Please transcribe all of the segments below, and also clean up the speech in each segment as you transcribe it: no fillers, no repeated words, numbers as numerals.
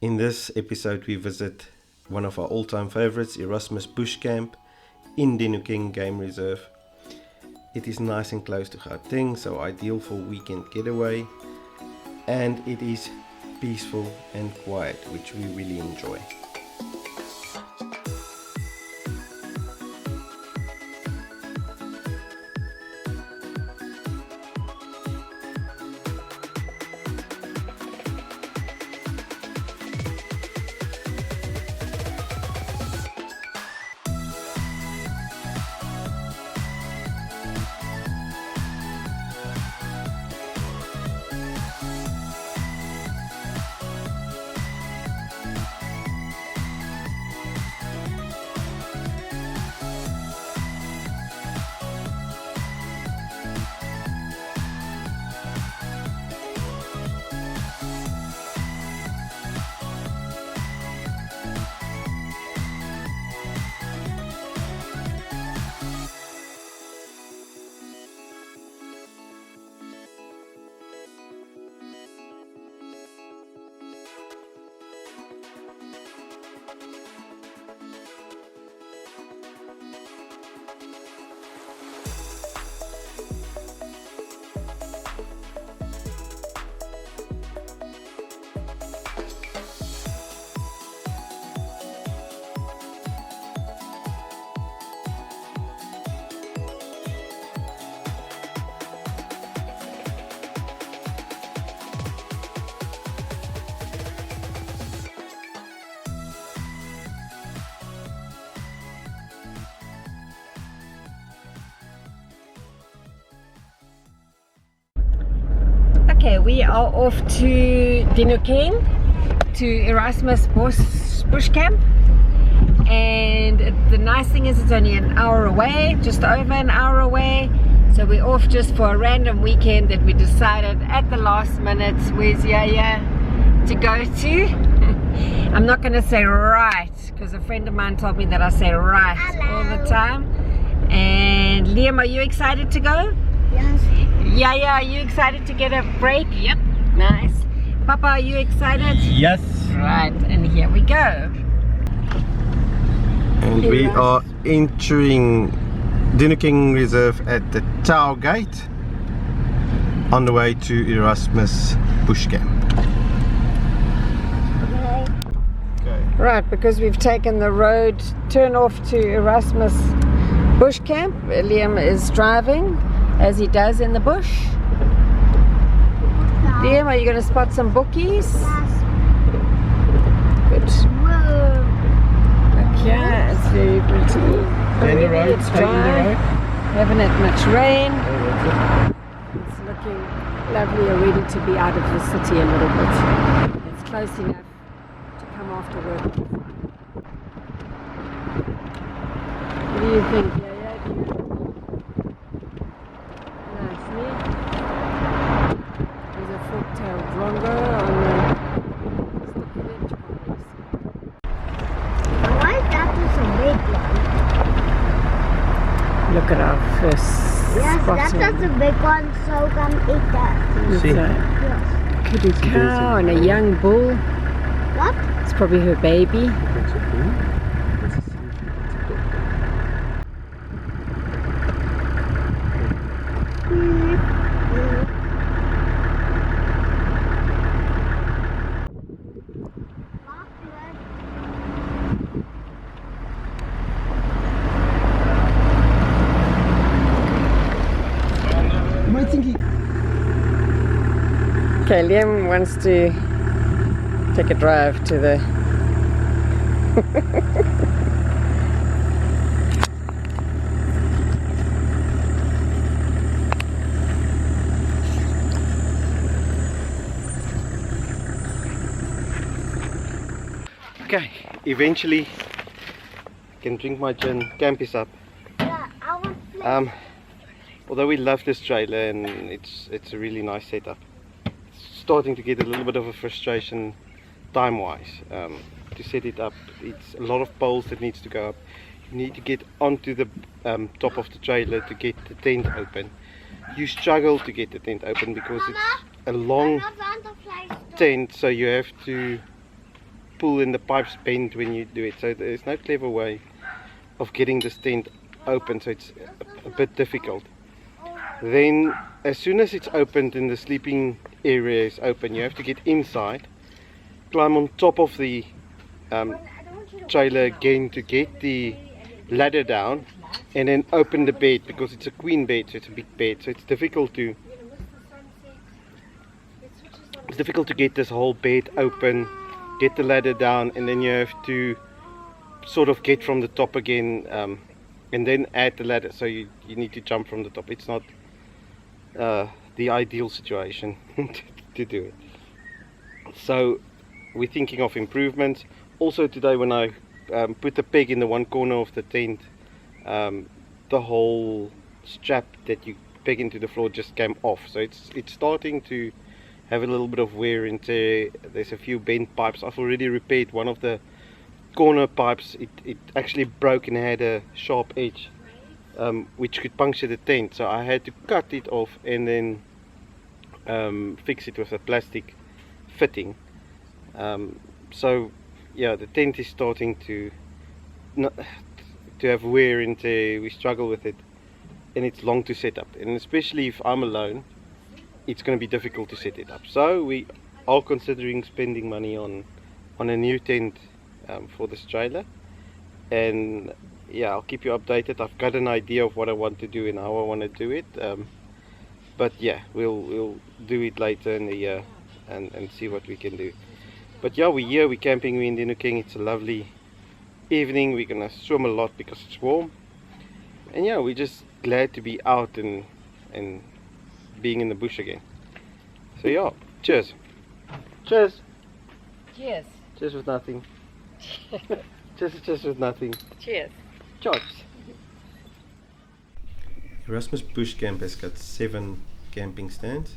In this episode we visit one of our all-time favorites, Erasmus Bush Camp in Dinokeng Game Reserve. It is nice and close to Gauteng, so ideal for weekend getaway, and it is peaceful and quiet, which we really enjoy. Okay, we are off to Dinokeng, to Erasmus Bush Camp, and the nice thing is it's only an hour away, just over an hour away, so we're off just for a random weekend that we decided at the last minute where's Yaya to go to. I'm not going to say right, because a friend of mine told me that I say right all the time. And Liam, are you excited to go? Yes. Yaya, are you excited to get a break? Yep. Nice. Papa, are you excited? Yes. Right, and here we go. And we are entering Dinokeng Reserve at the Tower Gate on the way to Erasmus Bush Camp. Okay. Right, because we've taken the road, turn off to Erasmus Bush Camp. Liam is driving, as he does in the bush. Liam, are you going to spot some bookies? Yes. Good. Whoa. Okay, it's very pretty. Already it's dry. Haven't had much rain. It's looking lovely already to be out of the city a little bit. It's close enough to come after work. What do you think? Yeah. Nice, yeah? There's a fork-tailed drongo on the sticky ledge complex. Why that is a big one? Look at our first Yes, spotting. that is a big one, so come eat that. There's See. a Yes. kitty cow and a young bull. What? It's probably her baby. Okay, Liam wants to take a drive to the Okay, eventually I can drink my gin. Camp is up. Yeah, I want to play. Although we love this trailer and it's a really nice setup, it's starting to get a little bit of a frustration time-wise. To set it up, it's a lot of poles that needs to go up. You need to get onto the top of the trailer to get the tent open. You struggle to get the tent open because it's a long tent, so you have to pull and the pipes bend when you do it. So there's no clever way of getting this tent open, so it's a bit difficult. Then as soon as it's opened and the sleeping area is open, you have to get inside, climb on top of the trailer again to get the ladder down, and then open the bed, because it's a queen bed, so it's a big bed, so it's difficult to get this whole bed open, get the ladder down, and then you have to sort of get from the top again, and then add the ladder, so you need to jump from the top. It's not the ideal situation to do it. So we're thinking of improvements. Also today, when I put the peg in the one corner of the tent, the whole strap that you peg into the floor just came off, so it's starting to have a little bit of wear and tear. There's a few bent pipes. I've already repaired one of the corner pipes. It actually broke and had a sharp edge, which could puncture the tent, so I had to cut it off and then fix it with a plastic fitting. So yeah, the tent is starting to have wear and tear. We struggle with it, and it's long to set up, and especially if I'm alone, it's going to be difficult to set it up. So we are considering spending money on a new tent for this trailer, and yeah, I'll keep you updated. I've got an idea of what I want to do and how I want to do it, but yeah, we'll do it later in the year and see what we can do. But yeah, we're here, we're camping, we're in Dinokeng. It's a lovely evening. We're gonna swim a lot because it's warm, and yeah, we're just glad to be out and being in the bush again. So yeah, cheers. Cheers. Cheers. Cheers with nothing. Cheers with nothing. Cheers. Cheers. Erasmus Bush Camp has got 7 camping stands.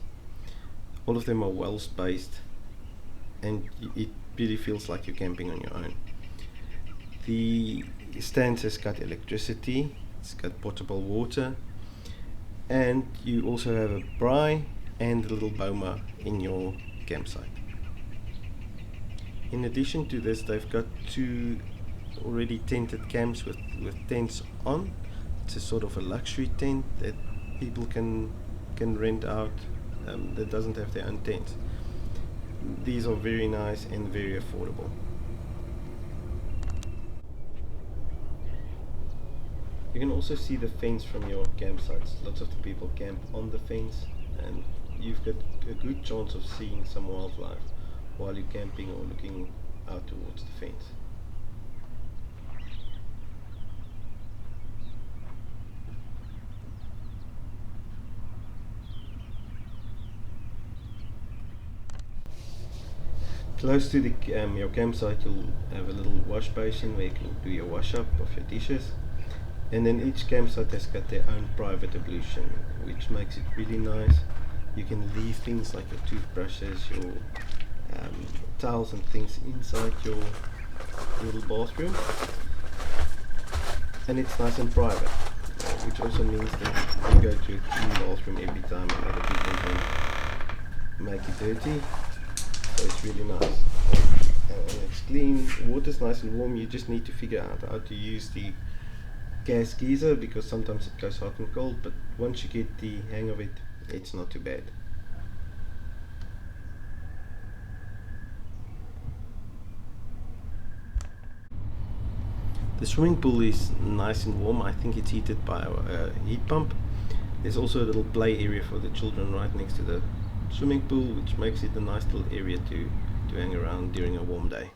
All of them are well spaced, and it really feels like you're camping on your own. The stands has got electricity, it's got potable water, and you also have a braai and a little boma in your campsite. In addition to this, they've got 2 already tented camps with tents on. It's a sort of a luxury tent that people can rent out, that doesn't have their own tent. These are very nice and very affordable. You can also see the fence from your campsites. Lots of the people camp on the fence, and you've got a good chance of seeing some wildlife while you're camping or looking out towards the fence. Close to your campsite, you'll have a little wash basin where you can do your wash up of your dishes, and then each campsite has got their own private ablution, which makes it really nice. You can leave things like your toothbrushes, your towels and things inside your little bathroom, and it's nice and private, which also means that you go to a clean bathroom every time and other people don't make it dirty. So it's really nice, and it's clean. Water's nice and warm. You just need to figure out how to use the gas geyser, because sometimes it goes hot and cold, but once you get the hang of it, it's not too bad. The swimming pool is nice and warm. I think it's heated by a heat pump. There's also a little play area for the children right next to the swimming pool, which makes it a nice little area to hang around during a warm day.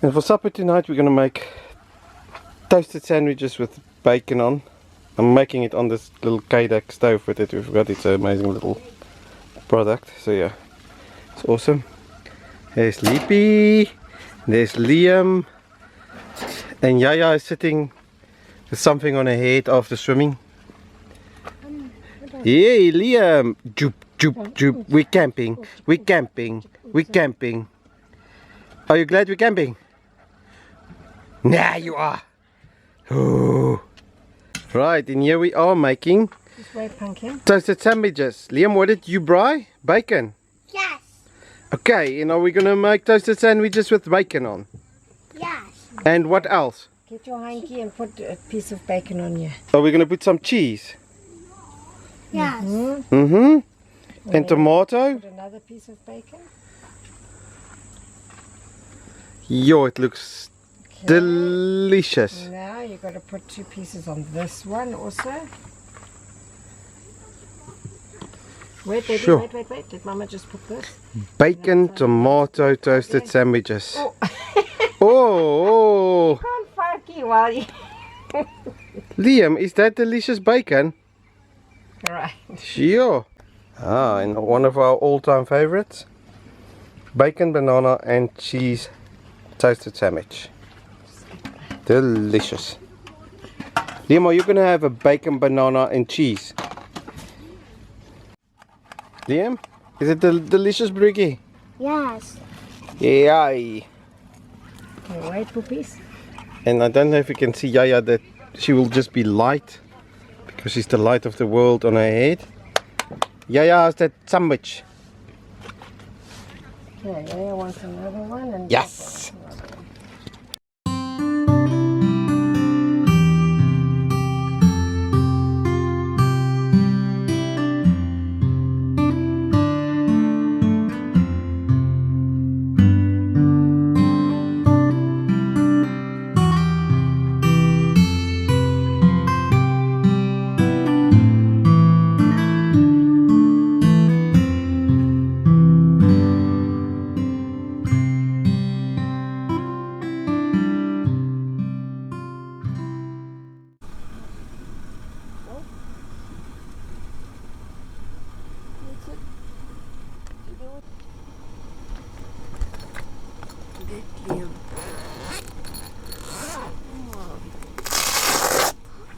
And for supper tonight we're going to make toasted sandwiches with bacon on. I'm making it on this little Kadak stove with it. We've got it's an amazing little product. So yeah, it's awesome. There's Leapy, there's Liam, and Yaya is sitting with something on her head after swimming. Hey Liam! Joop, joop, joop. We're camping. We're camping. We're camping. Are you glad we're camping? Nah, you are. Oh. Right, and here we are making This way, pumpkin. toasted sandwiches. Liam, what did you buy? Bacon. Yes. Okay, and are we gonna make toasted sandwiches with bacon on? Yes. And what else? Get your hanky and put a piece of bacon on you. Are we gonna put some cheese? Yes. Mm-hmm. And tomato? Put another piece of bacon. Yo, it looks Okay. delicious. Now you got to put 2 pieces on this one also. Wait, baby, Sure. wait. Did Mama just put this? Bacon, tomato, toasted sandwiches. Oh, Oh, can't farkie while you... Liam, is that delicious bacon? Right. Sure. Ah, and one of our all-time favorites. Bacon, banana and cheese toasted sandwich. Delicious. Liam, are you going to have a bacon, banana and cheese? Liam, is it delicious briggy? Yes. Yay. Okay, wait, poopies. And I don't know if you can see Yaya that she will just be light because she's the light of the world on her head. Yaya, how's that sandwich? Okay, Yaya wants another one. And Yes.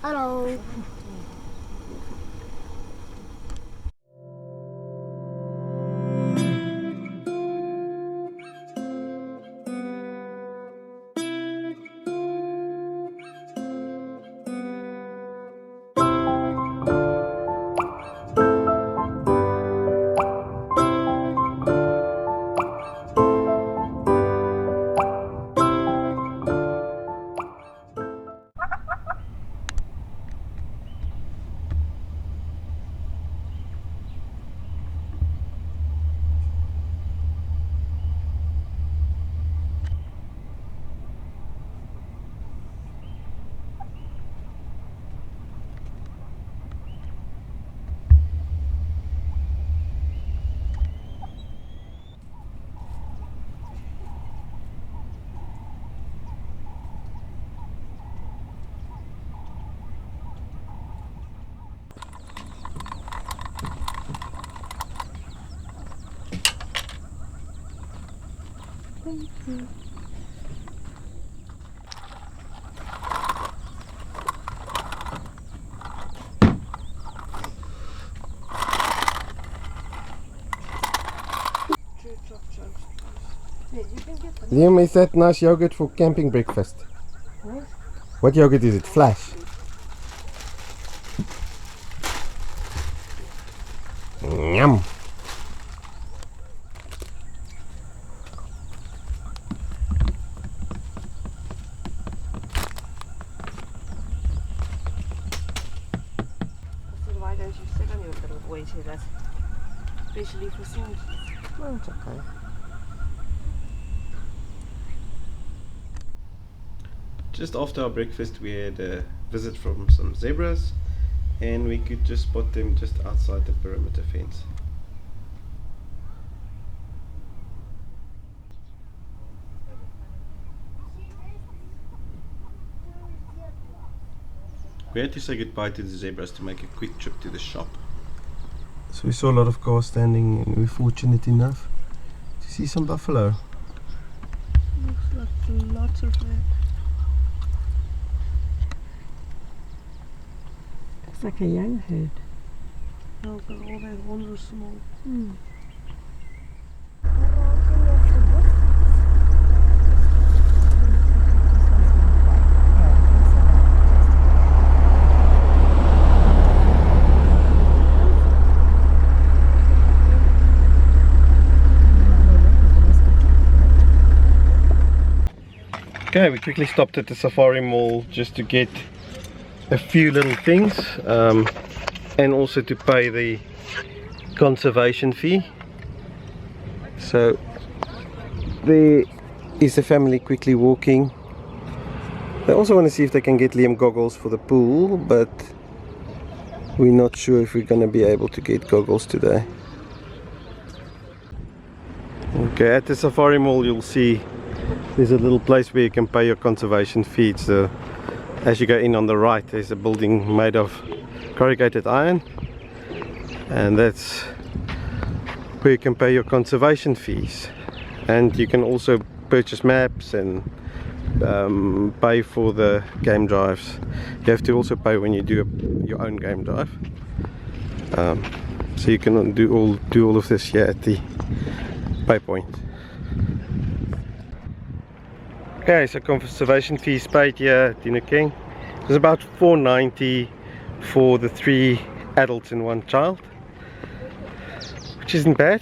Hello. Liam, is that nice yogurt for camping breakfast? What? What yogurt is it? Flash? Yum. So why don't you sit on your little boy to that? Especially for sandwiches. Oh, it's okay. Just after our breakfast we had a visit from some zebras and we could just spot them just outside the perimeter fence. We had to say goodbye to the zebras to make a quick trip to the shop. So we saw a lot of cars standing, and we were fortunate enough to see some buffalo. Looks like lots of it. Looks like a young herd. No, but all their horns are small. Okay, we quickly stopped at the safari mall just to get a few little things and also to pay the conservation fee. So there is the family quickly walking. They also want to see if they can get Liam goggles for the pool, but we're not sure if we're going to be able to get goggles today. Okay, at the safari mall you'll see there's a little place where you can pay your conservation fee. So as you go in on the right, there's a building made of corrugated iron, and that's where you can pay your conservation fees. And you can also purchase maps and pay for the game drives. You have to also pay when you do your own game drive. So you can do all of this here at the pay point. Okay, so conservation fees paid here at Dinokeng. It was about $4.90 for the 3 adults and 1 child, which isn't bad.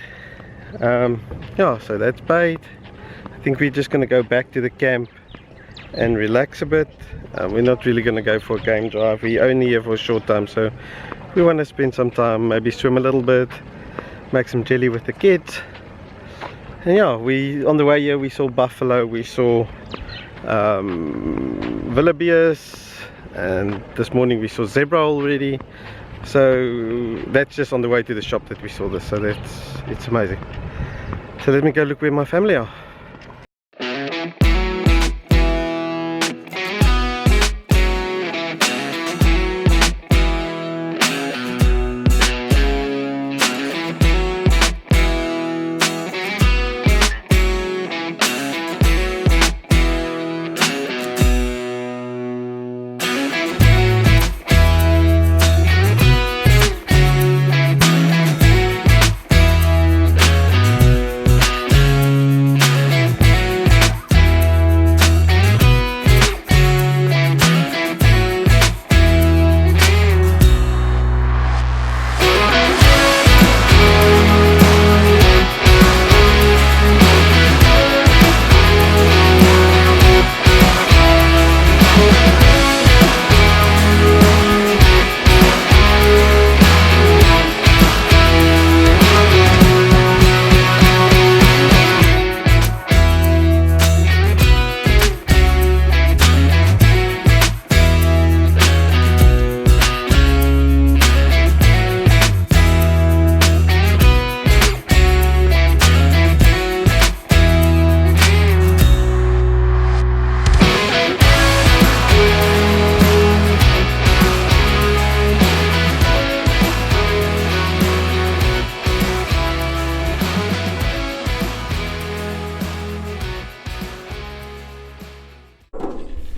Yeah, so that's paid. I think we're just going to go back to the camp and relax a bit. We're not really going to go for a game drive. We're only here for a short time, so we want to spend some time, maybe swim a little bit, make some jelly with the kids. And yeah, on the way here we saw buffalo, we saw wildebeest, and this morning we saw zebra already. So that's just on the way to the shop that we saw this, so it's amazing. So let me go look where my family are.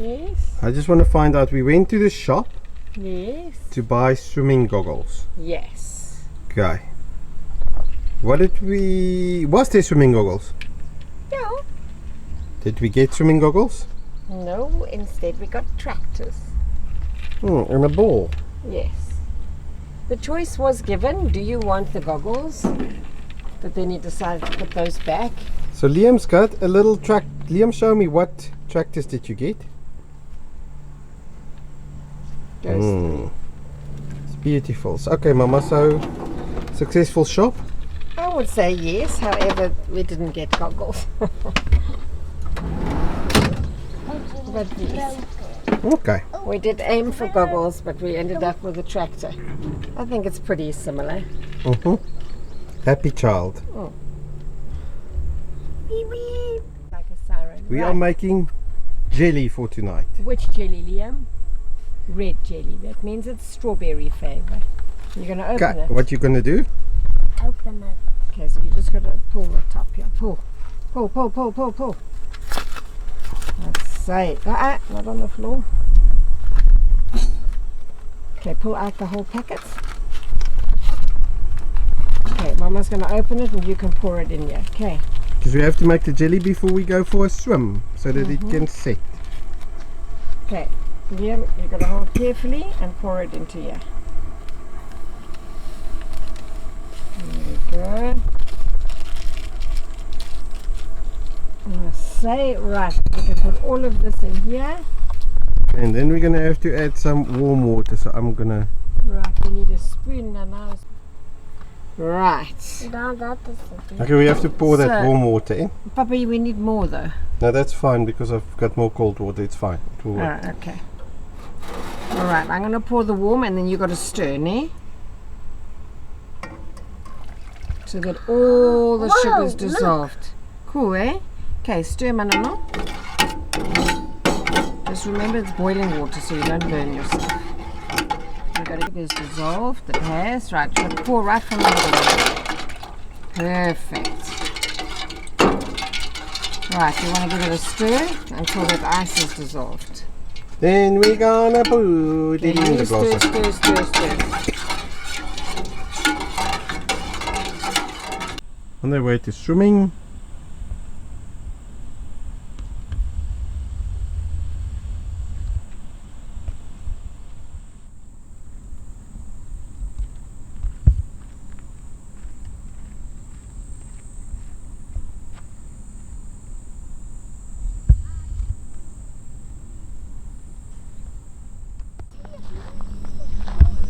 Yes. I just want to find out, we went to the shop Yes. to buy swimming goggles. Yes. Okay. Was there swimming goggles? Yeah. Did we get swimming goggles? No, instead we got tractors. And a ball. Yes. The choice was given, do you want the goggles? But then he decided to put those back. So Liam's got a little track. Liam, show me, what tractors did you get? Those three. It's beautiful. So, okay, Mama, so successful shop? I would say yes, however, we didn't get goggles. But yes, Okay. we did aim for goggles, but we ended up with a tractor. I think it's pretty similar. Happy child. Beep, beep. Like a siren. We Right. are making jelly for tonight. Which jelly, Liam? red jelly. That means it's strawberry flavor. You're going to open it. What you gonna do? Open it. Okay, so you just got to pull the top here. Pull. Pull, pull, pull, pull, pull. That's safe. Not on the floor. Okay, pull out the whole packet. Okay, Mama's going to open it and you can pour it in here. Okay. Because we have to make the jelly before we go for a swim, so that it can set. Okay, here you've got to hold carefully and pour it into here. There we go. Say right, we can put all of this in here. And then we're gonna have to add some warm water, so I'm gonna... Right, we need a spoon now. Right. No, that is the Okay, we have to pour that So- warm water in. Papa, we need more though. No, that's fine because I've got more cold water, it's fine. It will work. Alright, okay. Alright, I'm going to pour the warm and then you got to stir, ne? So that all the Whoa, sugar's look. dissolved. Cool, eh? Okay, stir, Manano. Just remember it's boiling water so you don't burn yourself. You got to get this dissolved. It has. Right, you got to pour right from the middle. Perfect. Right, you want to give it a stir until that ice is dissolved. Then we're gonna put it in You the stir, glass. stir. On their way to swimming.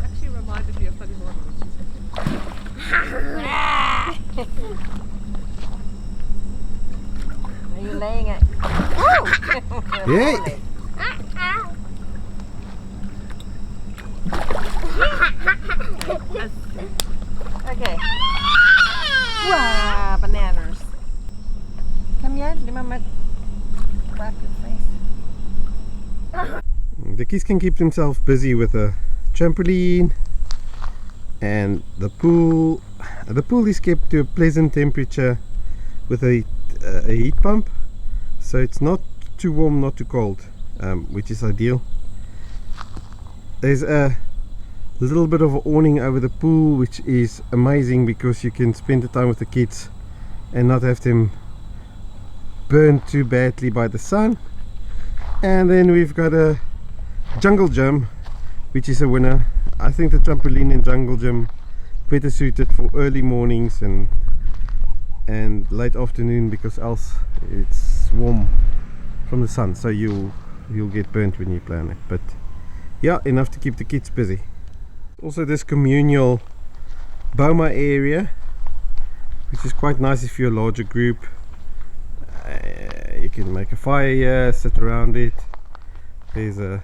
Actually reminded me of funny morning. Are you laying it? Yeah. Okay. Wow, bananas. Come here, let Mama wipe your face. The kids can keep themselves busy with a trampoline and the pool. The pool is kept to a pleasant temperature with a heat pump, so it's not too warm, not too cold, which is ideal. There's a little bit of an awning over the pool, which is amazing because you can spend the time with the kids and not have them burned too badly by the sun. And then we've got a jungle gym, which is a winner. I think the trampoline and jungle gym better suited for early mornings and late afternoon, because else it's warm from the sun, so you'll get burnt when you play on it. But yeah, enough to keep the kids busy. Also this communal boma area, which is quite nice if you're a larger group. You can make a fire here, sit around it. There's a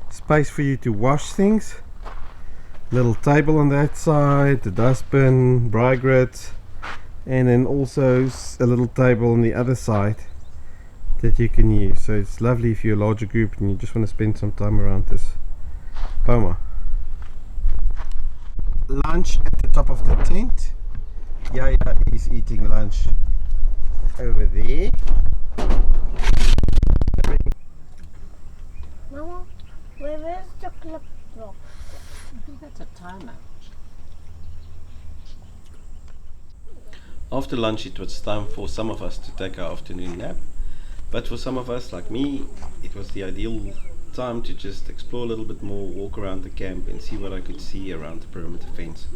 space for you to wash things, little table on that side, the dustbin, braai grits, and then also a little table on the other side that you can use. So it's lovely if you're a larger group and you just want to spend some time around this boma. Lunch at the top of the tent. Yaya is eating lunch over there. Mama, where is the clip from? I think that's a timer. After lunch it was time for some of us to take our afternoon nap, but for some of us like me it was the ideal time to just explore a little bit more, walk around the camp and see what I could see around the perimeter fence.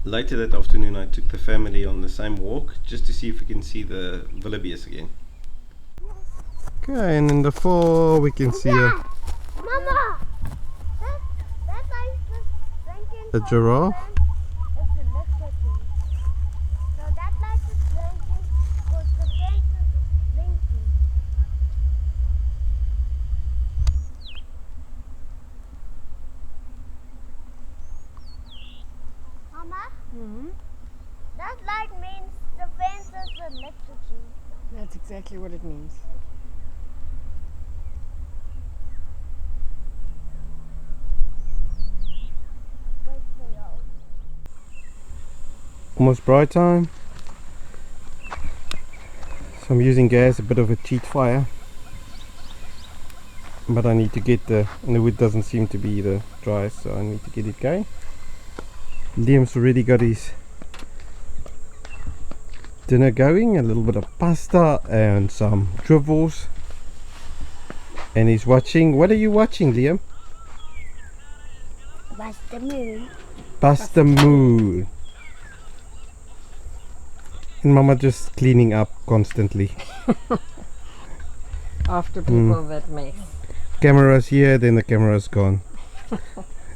Later that afternoon I took the family on the same walk just to see if we can see the wildebeest again. Okay, and in the fall we can see Mama! That light is blinking. a giraffe. It's electricity. So that light is blinking because the fence is blinking. Mama? That light means the fence is electricity. That's exactly what it means. Good for you. Almost bright time. So I'm using gas, a bit of a cheat fire. But I need to get and the wood doesn't seem to be the driest, so I need to get it going. Liam's already got his dinner going, a little bit of pasta and some drivels. And he's watching, what are you watching, Liam? That's the moon. Past the moon. And Mama just cleaning up constantly. After people that mess. Camera's here, then the camera's gone.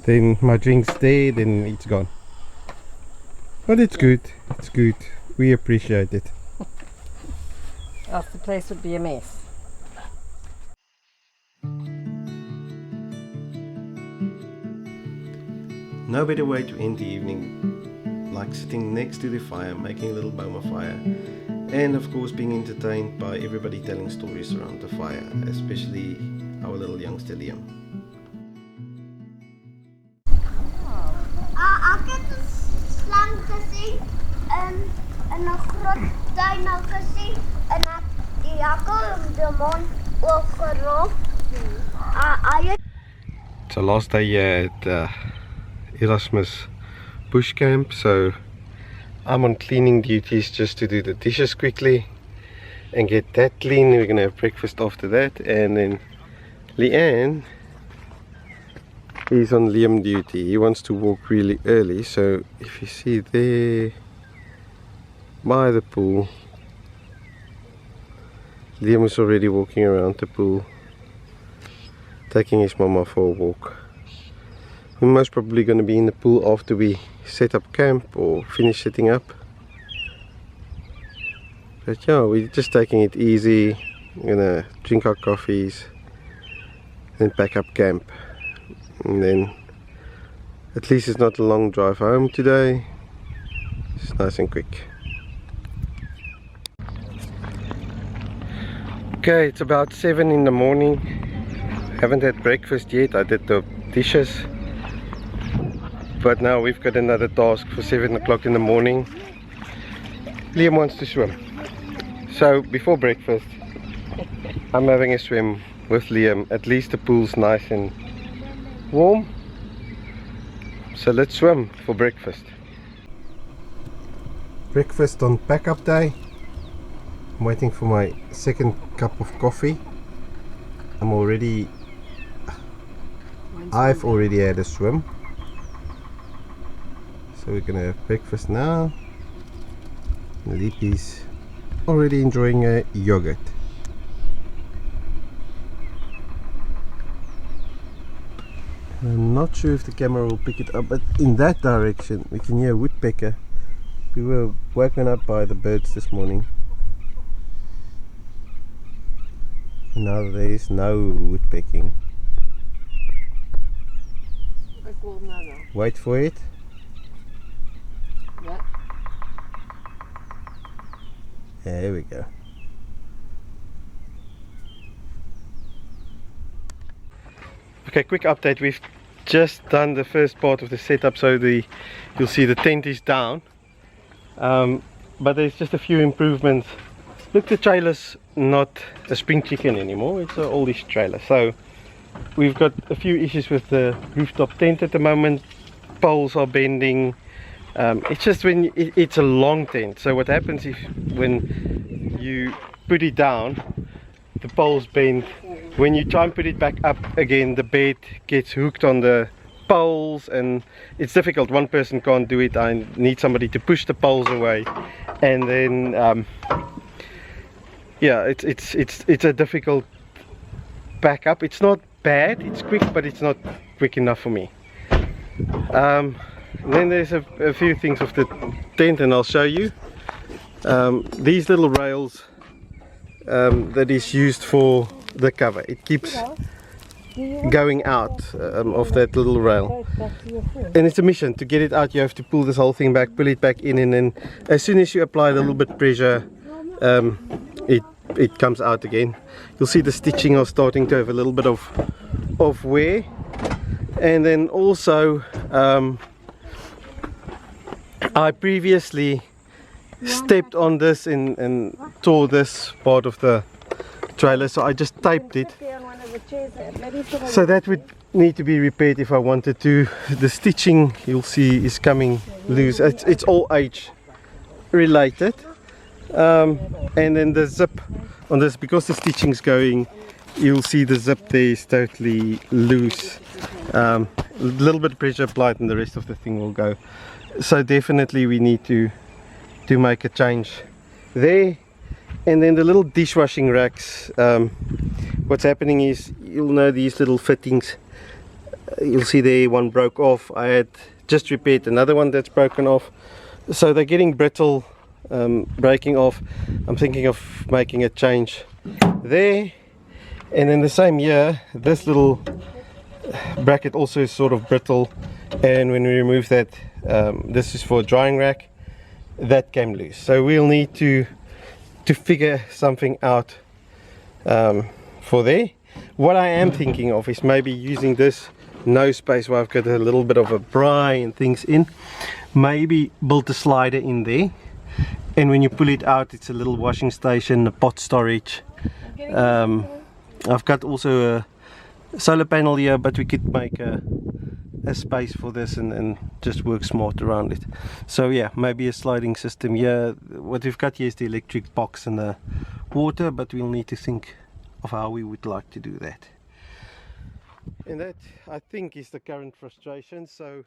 Then my drink's there, then it's gone. But it's good, it's good. We appreciate it. Else the place would be a mess. No better way to end the evening like sitting next to the fire, making a little boma fire, and of course being entertained by everybody telling stories around the fire, especially our little youngster Liam. Ek het 'n slang gesien in 'n groot tuin nou gesien en ek die jakkel om die mond oopgerol. It's our last day here at Erasmus bush camp, so I'm on cleaning duties just to do the dishes quickly and get that clean. We're gonna have breakfast after that, and then Leanne, he's on Liam duty. He wants to walk really early, so if you see there by the pool, Liam is already walking around the pool, taking his mama for a walk. We're most probably going to be in the pool after we set up camp or finish setting up. But yeah, we're just taking it easy. We're gonna drink our coffees and pack up camp. And then at least it's not a long drive home today. It's nice and quick. Okay, it's about 7 in the morning. Haven't had breakfast yet. I did the dishes. But now we've got another task for 7 o'clock in the morning. Liam wants to swim. So before breakfast, I'm having a swim with Liam. At least the pool's nice and warm. So let's swim for breakfast. Breakfast on pack-up day. I'm waiting for my second cup of coffee. I've already had a swim. So we're gonna have breakfast now. Lippy's already enjoying a yogurt. I'm not sure if the camera will pick it up, but in that direction we can hear a woodpecker. We were woken up by the birds this morning. And now there is no woodpecking. Wait for it. Yeah. There we go. Okay, quick update. We've just done the first part of the setup, so you'll see the tent is down. But there's just a few improvements. Look, the trailer's not a spring chicken anymore, it's an oldish trailer. So we've got a few issues with the rooftop tent at the moment. Poles are bending. It's just when it's a long tent, so what happens if when you put it down, the poles bend. When you try and put it back up again, the bed gets hooked on the poles, and it's difficult. One person can't do it. I need somebody to push the poles away, and then yeah, it's a difficult backup. It's not bad, it's quick, but it's not quick enough for me. Then there's a few things of the tent, and I'll show you. These little rails that is used for the cover. It keeps going out of that little rail, and it's a mission to get it out. You have to pull this whole thing back, pull it back in, and then as soon as you apply a little bit pressure, it comes out again. You'll see the stitching are starting to have a little bit of wear. And then also I previously stepped on this and tore this part of the trailer, so I just taped it. So that would need to be repaired if I wanted to. The stitching, you'll see, is coming loose. It's all age related. And then the zip on this, because the stitching's going, you'll see the zip there is totally loose. A little bit of pressure applied and the rest of the thing will go. So definitely we need to make a change there. And then the little dishwashing racks, what's happening is, you'll know these little fittings, you'll see there one broke off. I had just repaired another one that's broken off, so they're getting brittle, breaking off. I'm thinking of making a change there. And in the same year, this little bracket also is sort of brittle, and when we remove that, this is for a drying rack, that came loose. So we'll need to figure something out for there. What I am thinking of is maybe using this nose space where I've got a little bit of a braai and things in, maybe build a slider in there, and when you pull it out, it's a little washing station, a pot storage. I've got also a solar panel here, but we could make a space for this and just work smart around it. So yeah, maybe a sliding system here. What we've got here is the electric box and the water, but we'll need to think of how we would like to do that. And that, I think, is the current frustration. So